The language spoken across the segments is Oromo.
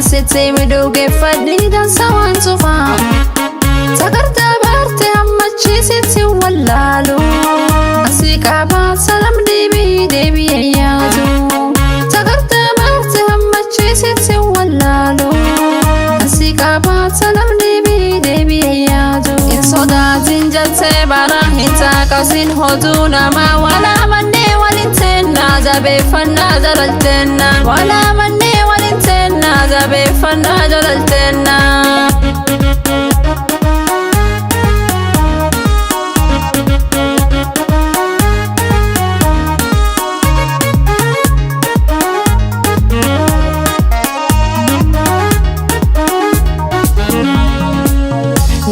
sitti miduge fadhiidhaan sawaan cufaa sagartaa baarte hammachi sitti wallaalu asii qabaa salam deebi'ee yaadu sagartaa baarte hammachi sitti wallaalu asii qabaa salam deebi'ee yaadu hin sodaatin jettee bara hin taaqasin hoduu namaa walaa mannee waliin teennaa jabeeffannaa jalalteenna walaa mannee waliin teennaa jabeeffannaa jalalteenna.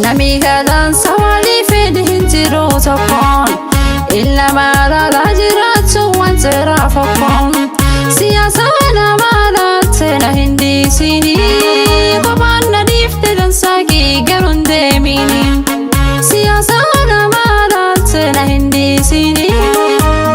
Nami galaan sawaalii fedhi hin jiru tokkoon illa maalaalaa jiraatu wanta raafakkoon siyaasa namaalaatte na hin dhiisini kophaan na dhiifte dansaaqii garuun deemini siyaasa namaalaatte na hin dhiisini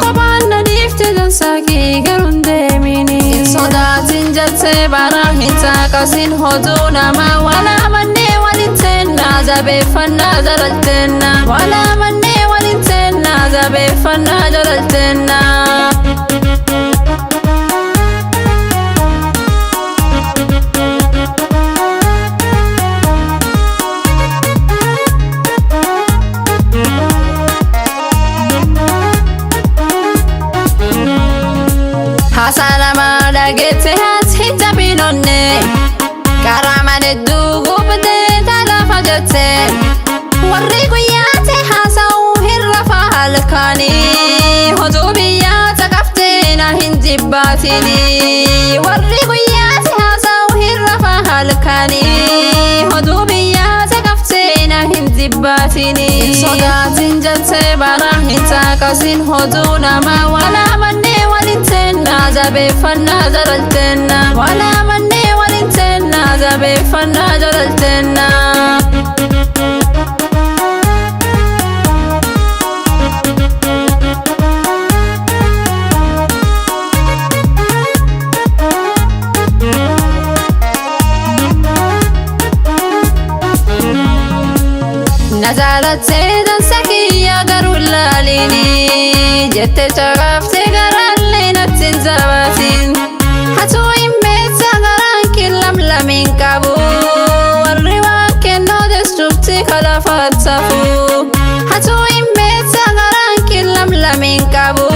kophaan na dhiifte dansaaqii garuun deemini hin sodaatin jettee bara hin taaqasin hoduu namaa walaa mannee waliin teennaa jabeeffannaa jalalteenna walaa mannee waliin teennaa jabeeffannaa jalalteenna. Haasanamaa dhageette haas hin jabinonne qaraaman hedduu gubdee talafa jettee warri guyyaate haasa'uu hin rafa halkanii hoduu biyyaa caqaftee na hin jibbaatini warri guyyaate haasa'uu hin rafa halkanii hoduu biyyaa caqaftee na hin jibbaatini hin sodaatin jettee bara hin taaqasin hoduu namaa walaa mannee waliin teennaa jabeeffannaa jalalteenna walaa mannee waliin teennaa jabeeffannaa jalalteenna. Na jaalattee dansa kiyya garuu laalini jettee caqaftee garaallee natti hin jabaatin hatuu hin beekta garaan killamlamiin qabu warri waan kennoo destruutti kalafattafu hatuu hin beekta garaan killamlamiin qabu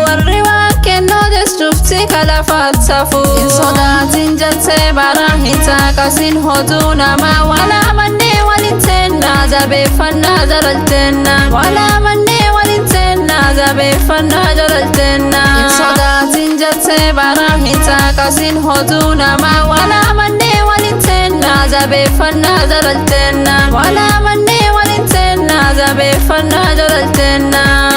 warri waan kennoo destruutti kalafattafu hin sodaatin jettee bara hin taaqasin hoduu namaa walaa mannee waliin teennaa jabeeffannaa jalalteenna walaa mannee waliin teennaa jabeeffannaa jalalteenna hin sodaatin jettee bara hin taaqasin hoduu namaa walaa mannee waliin teennaa jabeeffannaa jalalteenna walaa mannee waliin teennaa jabeeffannaa jalalteenna.